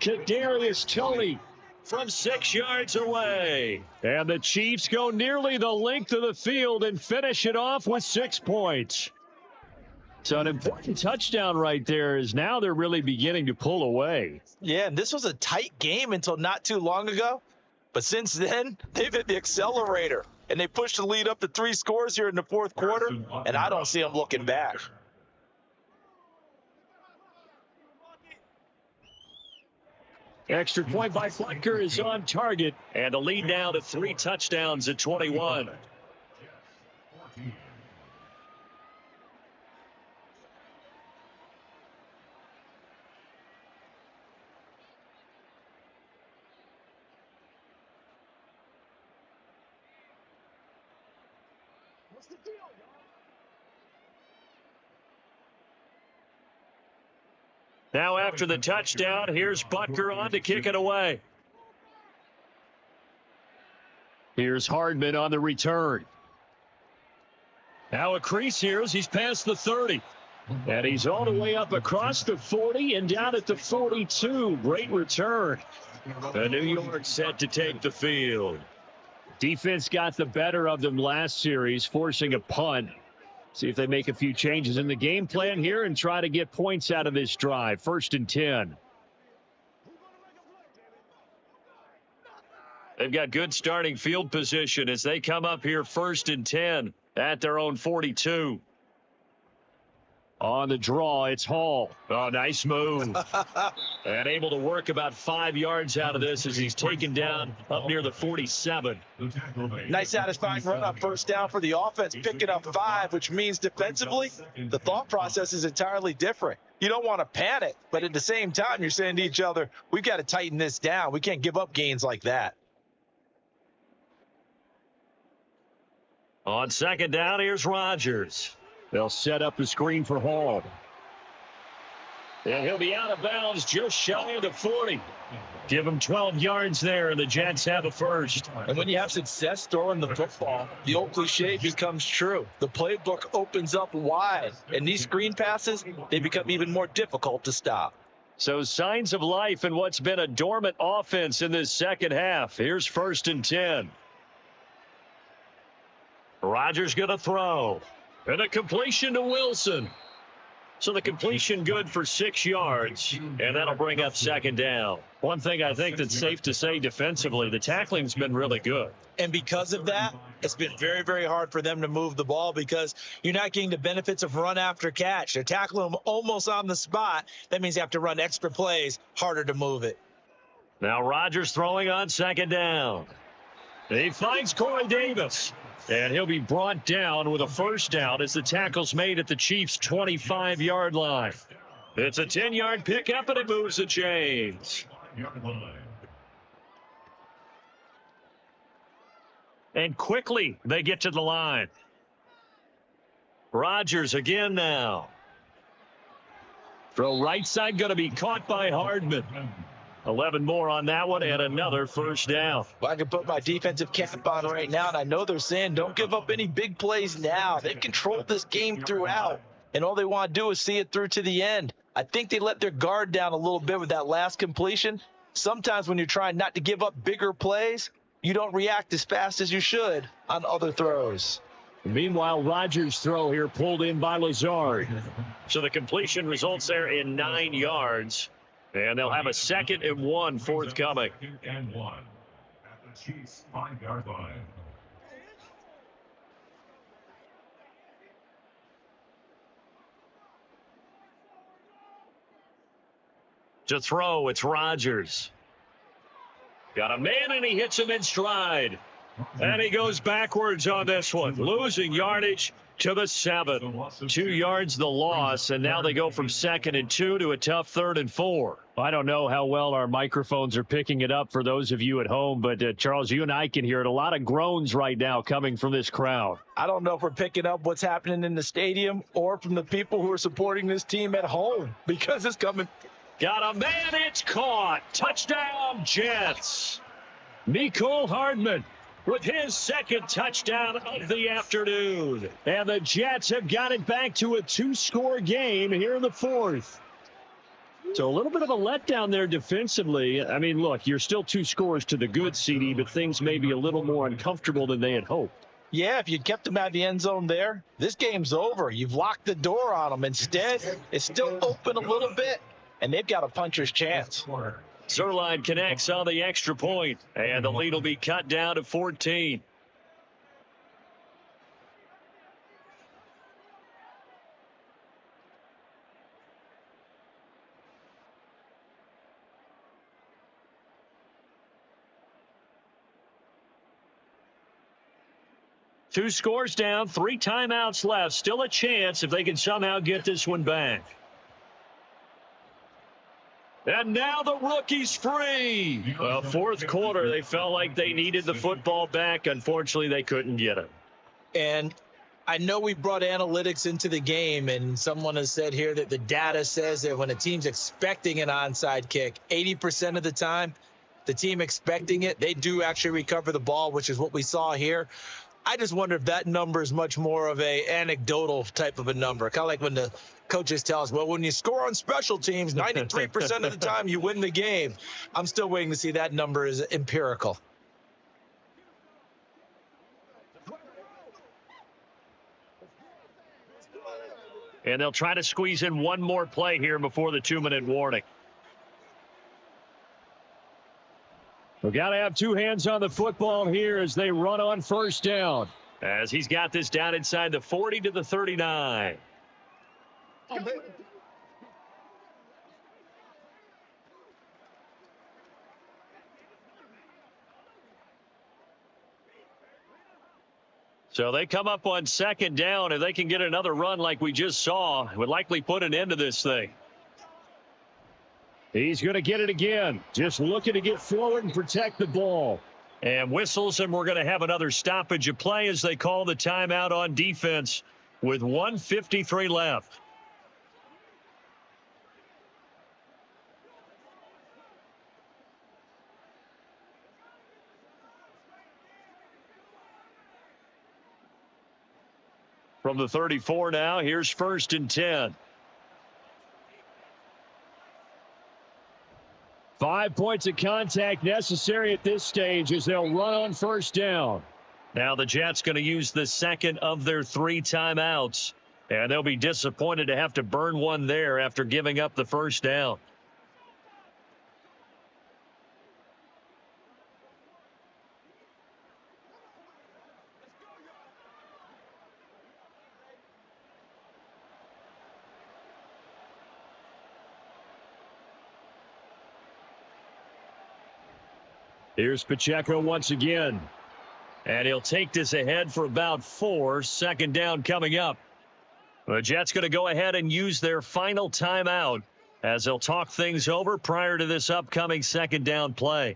Kadarius Toney from 6 yards away. And the Chiefs go nearly the length of the field and finish it off with 6 points. So an important touchdown right there is now they're really beginning to pull away. Yeah, and this was a tight game until not too long ago. But since then, they've hit the accelerator. And they pushed the lead up to 3 scores here in the fourth quarter. And I don't see them looking back. Extra point by Fletcher is on target. And the lead now to 3 touchdowns at 21. Now after the touchdown, here's Butker on to kick it away. Here's Hardman on the return. Now a crease here as he's past the 30. And he's all the way up across the 40 and down at the 42. Great return. The New York set to take the field. Defense got the better of them last series, forcing a punt. See if they make a few changes in the game plan here and try to get points out of this drive. First and 10. They've got good starting field position as they come up here first and 10 at their own 42. On the draw, it's Hall. Oh, nice move. And able to work about 5 yards out of this as he's taken down up near the 47. Nice satisfying run up first down for the offense, picking up 5, which means defensively, the thought process is entirely different. You don't want to panic, but at the same time, you're saying to each other, we've got to tighten this down. We can't give up gains like that. On second down, here's Rodgers. They'll set up the screen for Hall. And he'll be out of bounds just shy of the 40. Give him 12 yards there, and the Jets have a first. And when you have success throwing the football, the old cliche becomes true. The playbook opens up wide, and these screen passes, they become even more difficult to stop. So signs of life in what's been a dormant offense in this second half. Here's first and 10. Rodgers going to throw. And a completion to Wilson. So the completion good for 6 yards, and that'll bring up second down. One thing I think that's safe to say defensively, the tackling's been really good. And because of that, it's been very, very hard for them to move the ball because you're not getting the benefits of run after catch. They're tackling them almost on the spot. That means you have to run extra plays, harder to move it. Now Rodgers throwing on second down. He finds Corey Davis. And he'll be brought down with a first down as the tackle's made at the Chiefs' 25-yard line. It's a 10-yard pickup, and it moves the chains. And quickly, they get to the line. Rodgers again now. Throw right side going to be caught by Hardman. 11 more on that one and another first down. Well, I can put my defensive cap on right now, and I know they're saying don't give up any big plays now. They've controlled this game throughout, and all they want to do is see it through to the end. I think they let their guard down a little bit with that last completion. Sometimes when you're trying not to give up bigger plays, you don't react as fast as you should on other throws. Meanwhile, Rodgers' throw here pulled in by Lazard. So the completion results there in 9 yards. And they'll have a 2nd and 1 forthcoming. Chiefs 5-yard line. To throw, it's Rodgers. Got a man, and he hits him in stride. And he goes backwards on this one, losing yardage to the 7. 2 yards the loss, and now they go from 2nd and 2 to a tough 3rd and 4. I don't know how well our microphones are picking it up for those of you at home, but Charles, you and I can hear it. A lot of groans right now coming from this crowd. I don't know if we're picking up what's happening in the stadium or from the people who are supporting this team at home, because it's coming. Got a man, it's caught. Touchdown, Jets. Mecole Hardman with his 2nd touchdown of the afternoon. And the Jets have got it back to a 2-score game here in the 4th. So a little bit of a letdown there defensively. I mean, look, you're still 2 scores to the good, CD, but things may be a little more uncomfortable than they had hoped. Yeah, if you'd kept them out of the end zone there, this game's over. You've locked the door on them. Instead, it's still open a little bit, and they've got a puncher's chance. Zerline connects on the extra point, and the lead will be cut down to 14. Two scores down, 3 timeouts left. Still a chance if they can somehow get this one back. And now the rookie's free. Well, 4th quarter, they felt like they needed the football back. Unfortunately, they couldn't get it. And I know we brought analytics into the game, and someone has said here that the data says that when a team's expecting an onside kick, 80% of the time, the team expecting it, they do actually recover the ball, which is what we saw here. I just wonder if that number is much more of a anecdotal type of a number. Kind of like when the coaches tell us, well, when you score on special teams, 93% of the time you win the game. I'm still waiting to see that number is empirical. And they'll try to squeeze in one more play here before the 2-minute warning. We've got to have 2 hands on the football here as they run on 1st down. As he's got this down inside the 40 to the 39. So they come up on 2nd down. If they can get another run like we just saw, it would likely put an end to this thing. He's going to get it again. Just looking to get forward and protect the ball. And whistles, and we're going to have another stoppage of play as they call the timeout on defense with 1:53 left. From the 34 now, here's 1st and 10. 5 points of contact necessary at this stage as they'll run on 1st down. Now the Jets going to use the 2nd of their 3 timeouts. And they'll be disappointed to have to burn one there after giving up the 1st down. Here's Pacheco once again. And he'll take this ahead for about 4. 2nd down coming up. The Jets going to go ahead and use their final timeout as they'll talk things over prior to this upcoming 2nd down play.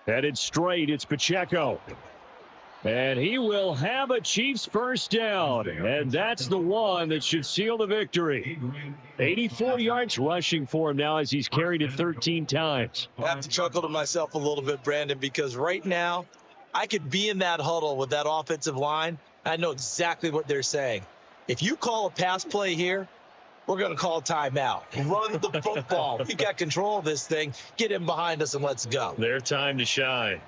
Headed straight, it's Pacheco. And he will have a Chiefs 1st down. And that's the one that should seal the victory. 84 yards rushing for him now as he's carried it 13 times. I have to chuckle to myself a little bit, Brandon, because right now I could be in that huddle with that offensive line. I know exactly what they're saying. If you call a pass play here, we're going to call a timeout. Run the football. We got control of this thing. Get him behind us and let's go. Their time to shine.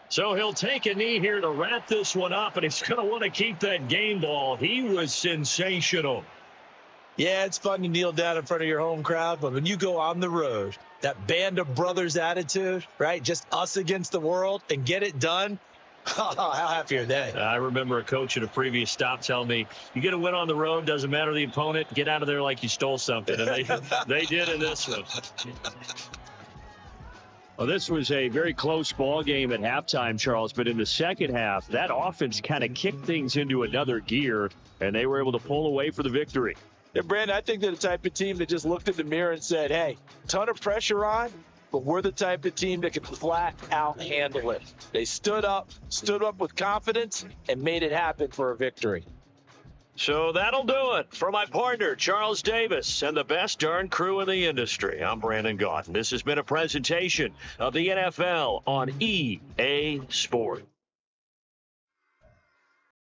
So he'll take a knee here to wrap this one up, and he's going to want to keep that game ball. He was sensational. Yeah, it's fun to kneel down in front of your home crowd, but when you go on the road, that band of brothers attitude, right? Just us against the world and get it done. Oh, how happy are they? I remember a coach at a previous stop telling me, you get a win on the road, doesn't matter the opponent, get out of there like you stole something. And they did in this one. Well, this was a very close ball game at halftime, Charles, but in the second half, that offense kind of kicked things into another gear, and they were able to pull away for the victory. Yeah, Brandon, I think they're the type of team that just looked in the mirror and said, hey, ton of pressure on, but we're the type of team that can flat out handle it. They stood up with confidence, and made it happen for a victory. So that'll do it for my partner, Charles Davis, and the best darn crew in the industry. I'm Brandon Gaudin. This has been a presentation of the NFL on EA Sports.